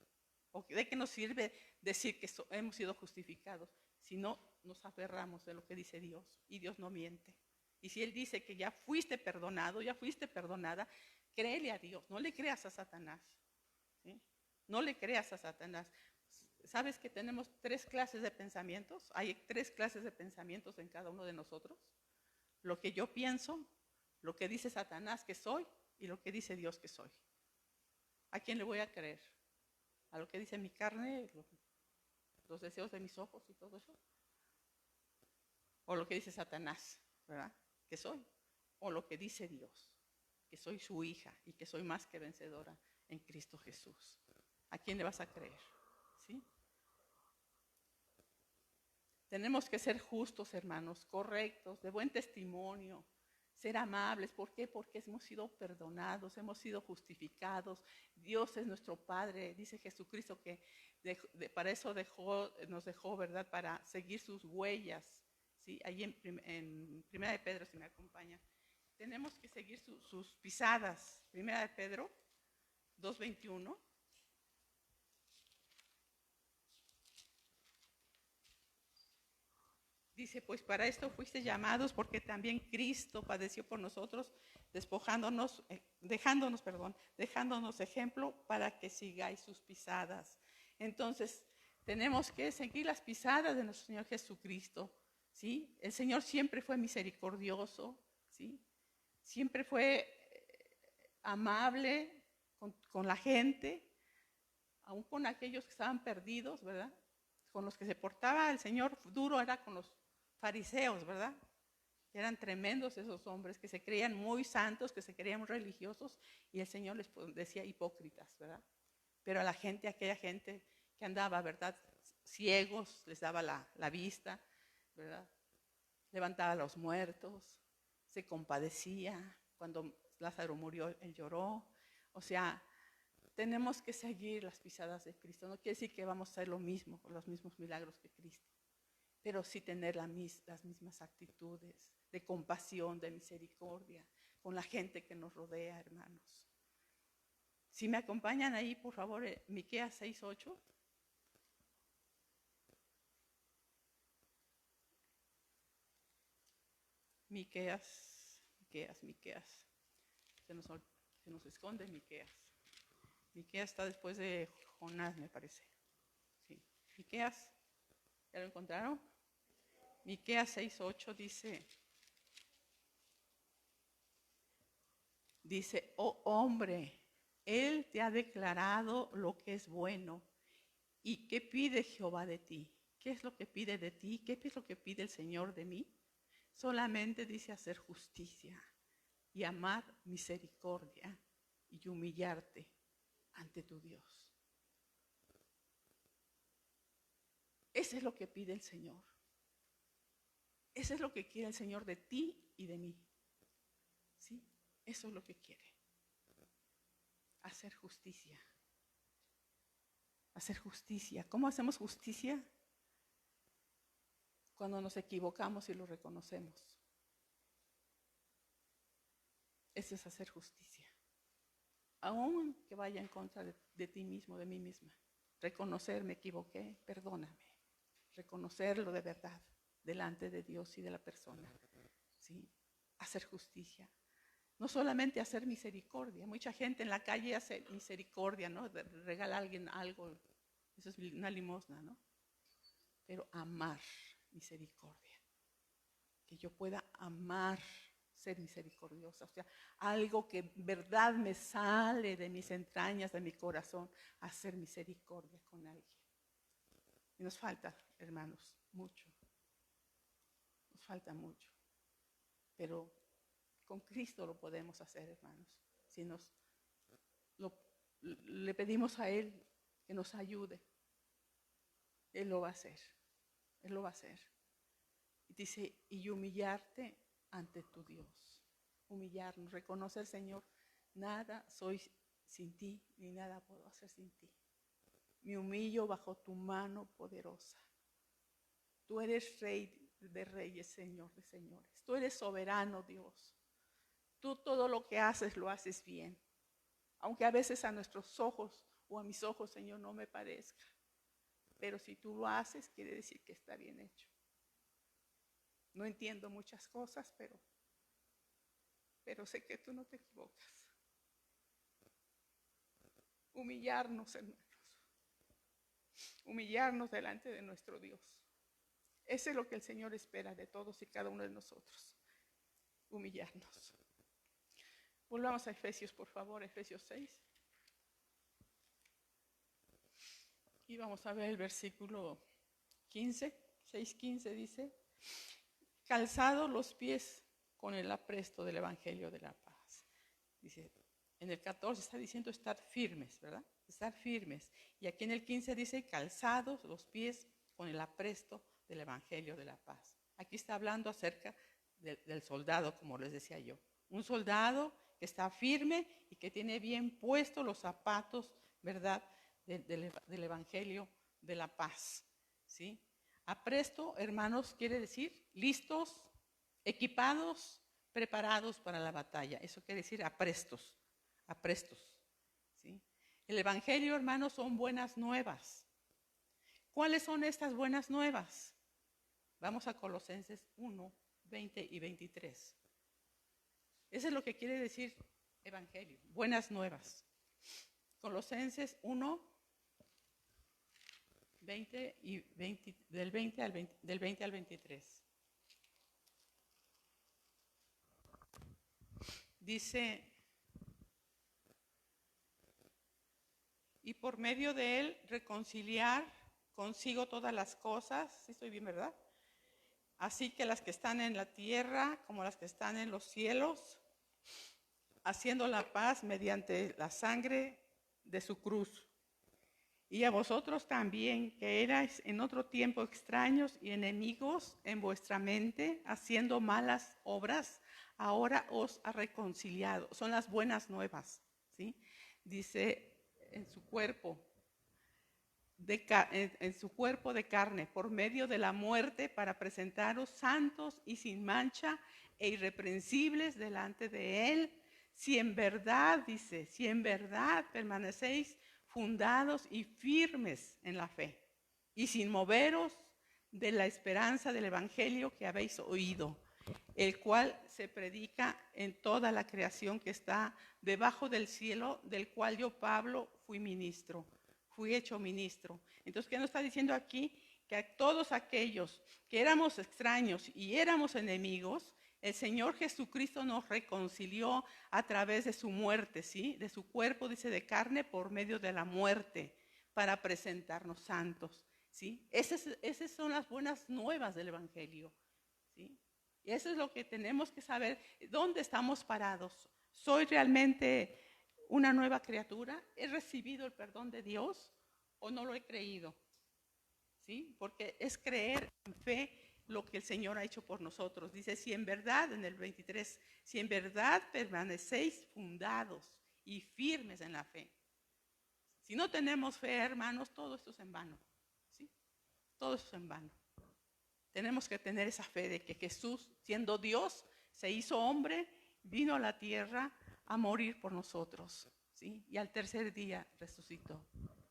¿O de qué nos sirve decir que hemos sido justificados si no nos aferramos de lo que dice Dios? Y Dios no miente. Y si Él dice que ya fuiste perdonado, ya fuiste perdonada, créele a Dios, no le creas a Satanás. ¿Sí? No le creas a Satanás. ¿Sabes que tenemos 3 clases de pensamientos? Hay 3 clases de pensamientos en cada uno de nosotros. Lo que yo pienso, lo que dice Satanás que soy y lo que dice Dios que soy. ¿A quién le voy a creer? ¿A lo que dice mi carne, los deseos de mis ojos y todo eso? ¿O lo que dice Satanás, ¿verdad? Que soy, o lo que dice Dios? que soy su hija y que soy más que vencedora en Cristo Jesús. ¿A quién le vas a creer? ¿Sí? Tenemos que ser justos, hermanos, correctos, de buen testimonio, ser amables. ¿Por qué? Porque hemos sido perdonados, hemos sido justificados. Dios es nuestro Padre. Dice Jesucristo que para eso nos dejó, ¿verdad? Para seguir sus huellas. ¿Sí? Ahí en Primera de Pedro, si me acompaña. Tenemos que seguir sus pisadas. Primera de Pedro 2:21. Dice, pues para esto fuiste llamados, porque también Cristo padeció por nosotros, dejándonos ejemplo para que sigáis sus pisadas. Entonces, tenemos que seguir las pisadas de nuestro Señor Jesucristo, ¿sí? El Señor siempre fue misericordioso, ¿sí? Siempre fue amable con la gente, aún con aquellos que estaban perdidos, ¿verdad? Con los que se portaba el Señor duro era con los fariseos, ¿verdad? Eran tremendos esos hombres que se creían muy santos, que se creían muy religiosos, y el Señor les decía hipócritas, ¿verdad? Pero a la gente, aquella gente que andaba, ¿verdad? Ciegos, les daba la vista, ¿verdad? Levantaba a los muertos, se compadecía. Cuando Lázaro murió, él lloró. O sea, tenemos que seguir las pisadas de Cristo. No quiere decir que vamos a hacer lo mismo, los mismos milagros que Cristo, pero sí tener las mismas actitudes de compasión, de misericordia con la gente que nos rodea, hermanos. Si me acompañan ahí, por favor, Miqueas 6:8. Miqueas. Se nos esconde Miqueas. Miqueas está después de Jonás, me parece. Sí. Miqueas, ¿ya lo encontraron? Miqueas 6:8 dice, oh hombre, Él te ha declarado lo que es bueno. ¿Y qué pide Jehová de ti? ¿Qué es lo que pide de ti? ¿Qué es lo que pide el Señor de mí? Solamente dice hacer justicia y amar misericordia y humillarte ante tu Dios. Eso es lo que pide el Señor. Eso es lo que quiere el Señor de ti y de mí. ¿Sí? Eso es lo que quiere. Hacer justicia. Hacer justicia. ¿Cómo hacemos justicia? Cuando nos equivocamos y lo reconocemos. Eso es hacer justicia. Aún que vaya en contra de ti mismo, de mí misma. Reconocer, me equivoqué, perdóname. Reconocerlo de verdad delante de Dios y de la persona. ¿Sí? Hacer justicia. No solamente hacer misericordia. Mucha gente en la calle hace misericordia, ¿no? Regala a alguien algo. Eso es una limosna, ¿no? Pero amar misericordia. Que yo pueda amar, ser misericordiosa. O sea, algo que en verdad me sale de mis entrañas, de mi corazón, hacer misericordia con alguien. Y nos falta, hermanos, mucho. Nos falta mucho. Pero con Cristo lo podemos hacer, hermanos. Si le pedimos a Él que nos ayude, Él lo va a hacer. Él lo va a hacer. Y dice, y humillarte ante tu Dios. Humillarnos, reconocer, Señor, nada soy sin ti, ni nada puedo hacer sin ti. Me humillo bajo tu mano poderosa. Tú eres Rey de reyes, Señor de señores. Tú eres soberano, Dios. Tú todo lo que haces, lo haces bien. Aunque a veces a nuestros ojos o a mis ojos, Señor, no me parezca. Pero si tú lo haces, quiere decir que está bien hecho. No entiendo muchas cosas, pero sé que tú no te equivocas. Humillarnos, hermanos. Humillarnos delante de nuestro Dios. Eso es lo que el Señor espera de todos y cada uno de nosotros. Humillarnos. Volvamos a Efesios, por favor, Efesios 6. Y vamos a ver el versículo 15, 6:15 dice, calzados los pies con el apresto del Evangelio de la paz. Dice, en el 14 está diciendo estar firmes, ¿verdad? Estar firmes. Y aquí en el 15 dice calzados los pies con el apresto del Evangelio de la paz. Aquí está hablando acerca del soldado, como les decía yo. Un soldado que está firme y que tiene bien puestos los zapatos, ¿verdad? Del Evangelio de la paz, ¿sí? Apresto, hermanos, quiere decir listos, equipados, preparados para la batalla. Eso quiere decir aprestos, ¿sí? El Evangelio, hermanos, son buenas nuevas. ¿Cuáles son estas buenas nuevas? Vamos a Colosenses 1, 20 y 23. Eso es lo que quiere decir Evangelio, buenas nuevas. Colosenses 1, 20 y 20, del 20 al 23. Dice, y por medio de él reconciliar consigo todas las cosas, ¿sí estoy bien, verdad? Así que las que están en la tierra como las que están en los cielos, haciendo la paz mediante la sangre de su cruz. Y a vosotros también, que erais en otro tiempo extraños y enemigos en vuestra mente, haciendo malas obras, ahora os ha reconciliado. Son las buenas nuevas, ¿sí? Dice, en su cuerpo de carne, por medio de la muerte, para presentaros santos y sin mancha e irreprensibles delante de él, si en verdad, dice, si en verdad permanecéis fundados y firmes en la fe, y sin moveros de la esperanza del evangelio que habéis oído, el cual se predica en toda la creación que está debajo del cielo, del cual yo, Pablo, fui hecho ministro. Entonces, ¿qué nos está diciendo aquí? Que a todos aquellos que éramos extraños y éramos enemigos, el Señor Jesucristo nos reconcilió a través de su muerte, ¿sí? De su cuerpo, dice, de carne, por medio de la muerte, para presentarnos santos, ¿sí? Esas son las buenas nuevas del Evangelio, ¿sí? Y eso es lo que tenemos que saber, ¿dónde estamos parados? ¿Soy realmente una nueva criatura? ¿He recibido el perdón de Dios o no lo he creído? ¿Sí? Porque es creer en fe lo que el Señor ha hecho por nosotros. Dice, si en verdad, en el 23, si en verdad permanecéis fundados y firmes en la fe. Si no tenemos fe, hermanos, todo esto es en vano, ¿sí? Todo esto es en vano. Tenemos que tener esa fe de que Jesús, siendo Dios, se hizo hombre, vino a la tierra a morir por nosotros, ¿sí? Y al tercer día resucitó.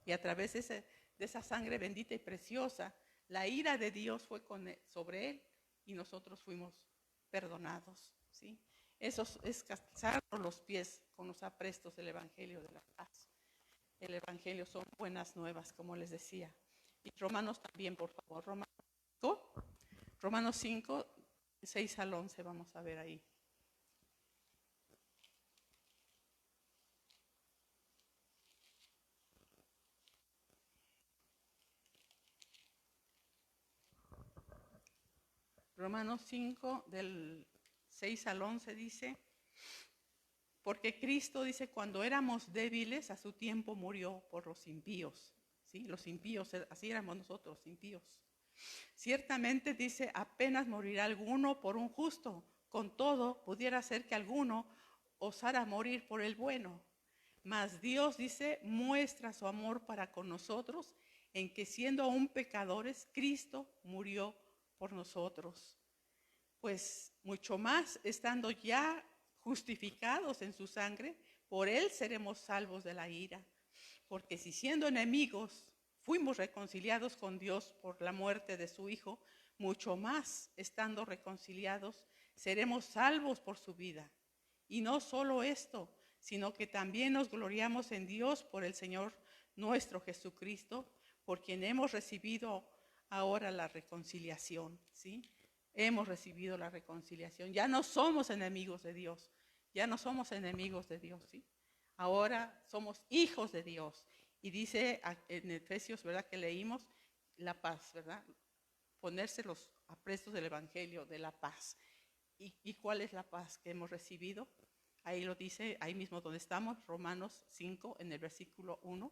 Y a través de esa sangre bendita y preciosa, la ira de Dios fue sobre él y nosotros fuimos perdonados, ¿sí? Eso es calzarnos los pies con los aprestos del Evangelio de la paz. El Evangelio son buenas nuevas, como les decía. Y Romanos también, por favor. Romanos 5, 6 al 11, vamos a ver ahí. Romanos 5, del 6 al 11 dice, porque Cristo, dice, cuando éramos débiles, a su tiempo murió por los impíos. ¿Sí? Los impíos, así éramos nosotros, impíos. Ciertamente, dice, apenas morirá alguno por un justo. Con todo, pudiera ser que alguno osara morir por el bueno. Mas Dios, dice, muestra su amor para con nosotros en que siendo aún pecadores, Cristo murió por nosotros. Pues mucho más, estando ya justificados en su sangre, por él seremos salvos de la ira. Porque si siendo enemigos fuimos reconciliados con Dios por la muerte de su Hijo, mucho más, estando reconciliados, seremos salvos por su vida. Y no solo esto, sino que también nos gloriamos en Dios por el Señor nuestro Jesucristo, por quien hemos recibido ahora la reconciliación, ¿sí? Hemos recibido la reconciliación. Ya no somos enemigos de Dios, ya no somos enemigos de Dios, ¿sí? Ahora somos hijos de Dios. Y dice en Efesios, ¿verdad? Que leímos la paz, ¿verdad? Ponerse los aprestos del Evangelio de la paz. ¿Y cuál es la paz que hemos recibido? Ahí lo dice, ahí mismo donde estamos, Romanos 5, en el versículo 1,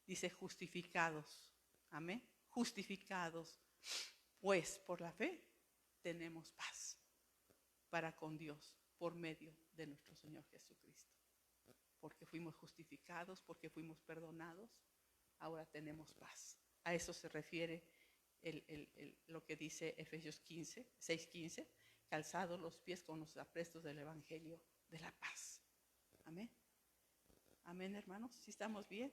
dice justificados. Amén. Justificados, pues por la fe tenemos paz para con Dios por medio de nuestro Señor Jesucristo. Porque fuimos justificados, porque fuimos perdonados, ahora tenemos paz. A eso se refiere lo que dice Efesios 15, 6:15, calzados los pies con los aprestos del Evangelio de la paz. Amén. Amén, hermanos. ¿Sí estamos bien?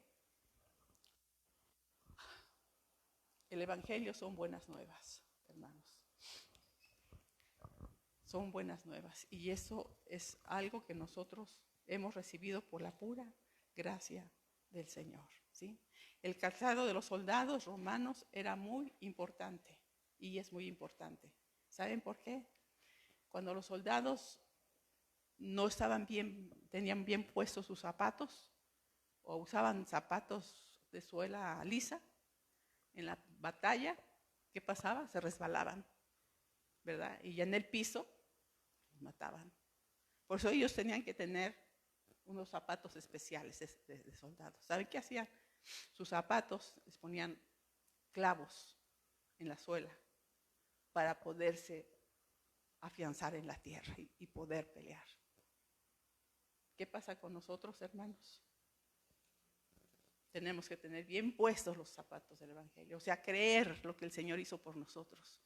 El Evangelio son buenas nuevas, hermanos. Son buenas nuevas. Y eso es algo que nosotros hemos recibido por la pura gracia del Señor, ¿sí? El calzado de los soldados romanos era muy importante y es muy importante. ¿Saben por qué? Cuando los soldados no estaban bien, tenían bien puestos sus zapatos o usaban zapatos de suela lisa, en la batalla, ¿qué pasaba? Se resbalaban, ¿verdad? Y ya en el piso los mataban. Por eso ellos tenían que tener unos zapatos especiales de soldados. ¿Saben qué hacían? Sus zapatos les ponían clavos en la suela para poderse afianzar en la tierra y poder pelear. ¿Qué pasa con nosotros, hermanos? Tenemos que tener bien puestos los zapatos del Evangelio, o sea, creer lo que el Señor hizo por nosotros,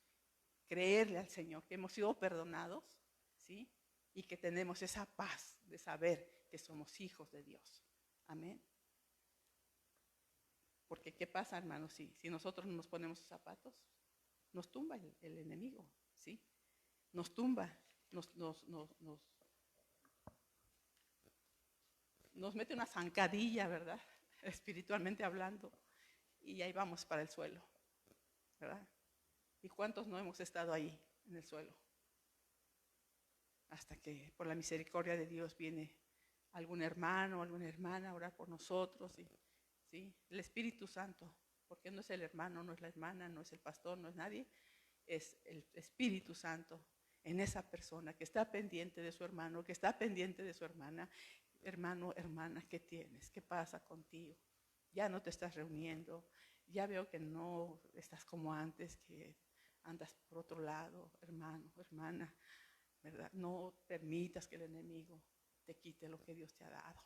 creerle al Señor que hemos sido perdonados, ¿sí? Y que tenemos esa paz de saber que somos hijos de Dios. Amén. Porque ¿qué pasa, hermanos? Si nosotros no nos ponemos los zapatos, nos tumba el enemigo, ¿sí? Nos tumba, nos mete una zancadilla, ¿verdad? Espiritualmente hablando, y ahí vamos para el suelo, ¿verdad? ¿Y cuántos no hemos estado ahí en el suelo? Hasta que por la misericordia de Dios viene algún hermano o alguna hermana a orar por nosotros, ¿sí? El Espíritu Santo, porque no es el hermano, no es la hermana, no es el pastor, no es nadie, es el Espíritu Santo en esa persona que está pendiente de su hermano, que está pendiente de su hermana. Hermano, hermana, ¿qué tienes? ¿Qué pasa contigo? Ya no te estás reuniendo, ya veo que no estás como antes, que andas por otro lado, hermano, hermana, ¿verdad? No permitas que el enemigo te quite lo que Dios te ha dado,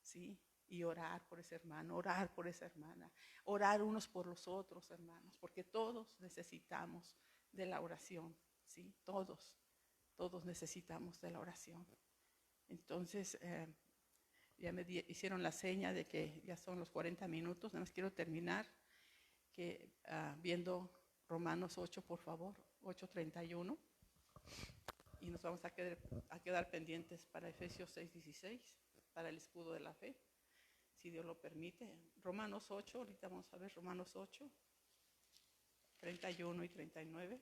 ¿sí? Y orar por ese hermano, orar por esa hermana, orar unos por los otros, hermanos, porque todos necesitamos de la oración, ¿sí? Todos necesitamos de la oración. Entonces, ya me hicieron la seña de que ya son los 40 minutos, nada más quiero terminar viendo Romanos 8, por favor, 8:31. Y nos vamos a quedar pendientes para Efesios 6:16, para el escudo de la fe, si Dios lo permite. Romanos 8, ahorita vamos a ver Romanos 8, 31 y 39.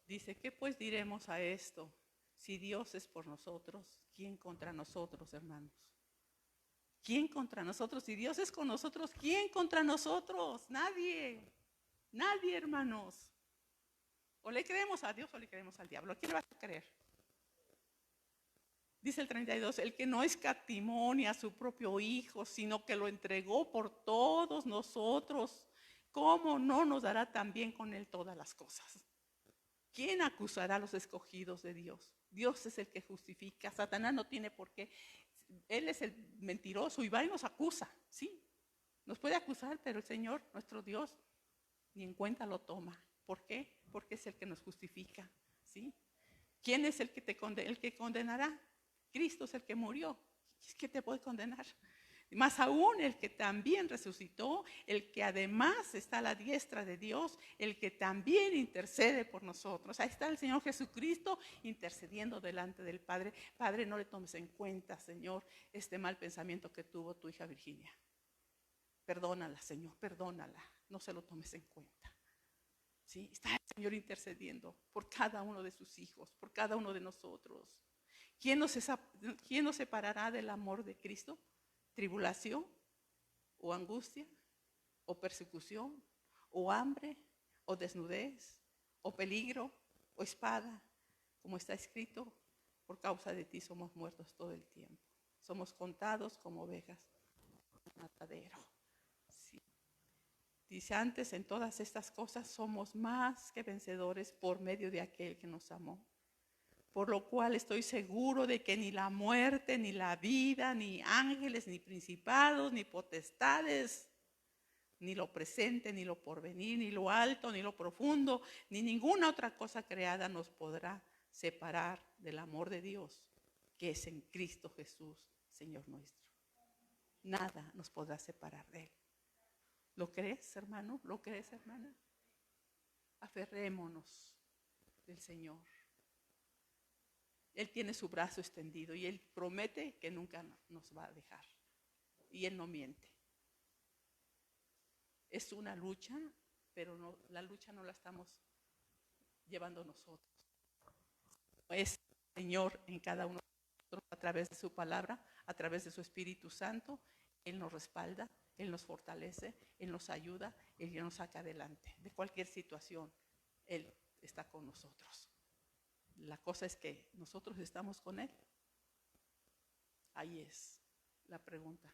Dice, ¿qué pues diremos a esto? Si Dios es por nosotros, ¿quién contra nosotros, hermanos? ¿Quién contra nosotros? Si Dios es con nosotros, ¿quién contra nosotros? Nadie. Nadie, hermanos. O le creemos a Dios o le creemos al diablo. ¿A quién le vas a creer? Dice el 32, el que no escatimó ni a su propio hijo, sino que lo entregó por todos nosotros, ¿cómo no nos dará también con él todas las cosas? ¿Quién acusará a los escogidos de Dios? Dios es el que justifica. Satanás no tiene por qué. Él es el mentiroso y va y nos acusa, ¿sí? Nos puede acusar, pero el Señor, nuestro Dios, ni en cuenta lo toma. ¿Por qué? Porque es el que nos justifica, ¿sí? ¿Quién es el que condenará? Cristo es el que murió. ¿Qué te puede condenar? Más aún el que también resucitó, el que además está a la diestra de Dios, el que también intercede por nosotros. Ahí está el Señor Jesucristo intercediendo delante del Padre. Padre, no le tomes en cuenta, Señor, este mal pensamiento que tuvo tu hija Virginia. Perdónala, Señor, perdónala. No se lo tomes en cuenta. ¿Sí? Está el Señor intercediendo por cada uno de sus hijos, por cada uno de nosotros. ¿Quién nos separará del amor de Cristo? ¿Tribulación o angustia o persecución o hambre o desnudez o peligro, o espada, como está escrito, por causa de ti somos muertos todo el tiempo. Somos contados como ovejas en un matadero. Sí. Dice antes, en todas estas cosas somos más que vencedores por medio de aquel que nos amó. Por lo cual estoy seguro de que ni la muerte, ni la vida, ni ángeles, ni principados, ni potestades, ni lo presente, ni lo porvenir, ni lo alto, ni lo profundo, ni ninguna otra cosa creada nos podrá separar del amor de Dios, que es en Cristo Jesús, Señor nuestro. Nada nos podrá separar de Él. ¿Lo crees, hermano? ¿Lo crees, hermana? Aferrémonos del Señor. Él tiene su brazo extendido y Él promete que nunca nos va a dejar. Y Él no miente. Es una lucha, pero no, la lucha no la estamos llevando nosotros. Es el Señor en cada uno de nosotros a través de su palabra, a través de su Espíritu Santo. Él nos respalda, Él nos fortalece, Él nos ayuda, Él nos saca adelante. De cualquier situación, Él está con nosotros. La cosa es que nosotros estamos con Él. Ahí es la pregunta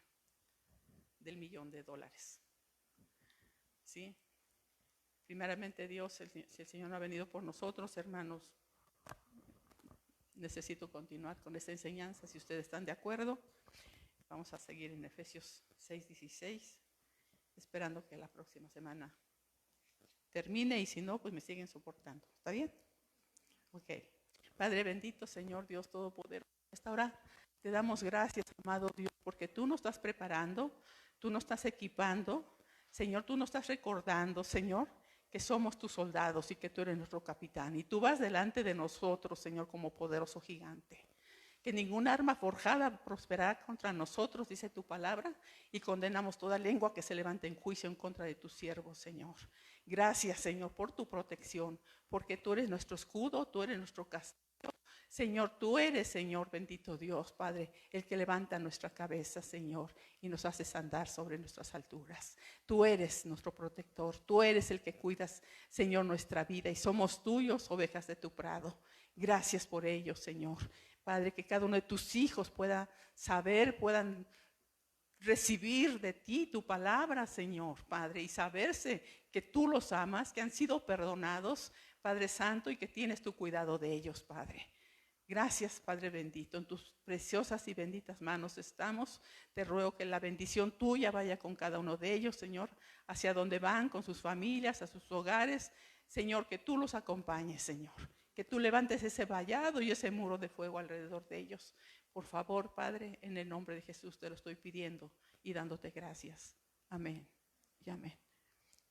del $1,000,000. ¿Sí? Primeramente Dios, si el Señor no ha venido por nosotros, hermanos, necesito continuar con esta enseñanza. Si ustedes están de acuerdo, vamos a seguir en Efesios 6:16, esperando que la próxima semana termine, y si no, pues me siguen soportando. ¿Está bien? Ok. Padre bendito, Señor Dios Todopoderoso, esta hora te damos gracias, amado Dios, porque tú nos estás preparando, tú nos estás equipando, Señor, tú nos estás recordando, Señor, que somos tus soldados y que tú eres nuestro capitán. Y tú vas delante de nosotros, Señor, como poderoso gigante. Que ninguna arma forjada prosperará contra nosotros, dice tu palabra, y condenamos toda lengua que se levante en juicio en contra de tus siervos, Señor. Gracias, Señor, por tu protección, porque tú eres nuestro escudo, tú eres nuestro castillo. Señor, tú eres, Señor, bendito Dios, Padre, el que levanta nuestra cabeza, Señor, y nos haces andar sobre nuestras alturas. Tú eres nuestro protector, tú eres el que cuidas, Señor, nuestra vida, y somos tuyos, ovejas de tu prado. Gracias por ello, Señor. Padre, que cada uno de tus hijos pueda saber, puedan recibir de ti tu palabra, Señor, Padre, y saberse que tú los amas, que han sido perdonados, Padre Santo, y que tienes tu cuidado de ellos, Padre. Gracias, Padre bendito, en tus preciosas y benditas manos estamos. Te ruego que la bendición tuya vaya con cada uno de ellos, Señor, hacia donde van, con sus familias, a sus hogares. Señor, que tú los acompañes, Señor. Que tú levantes ese vallado y ese muro de fuego alrededor de ellos. Por favor, Padre, en el nombre de Jesús te lo estoy pidiendo y dándote gracias. Amén y amén.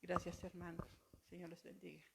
Gracias, hermanos. Señor les bendiga.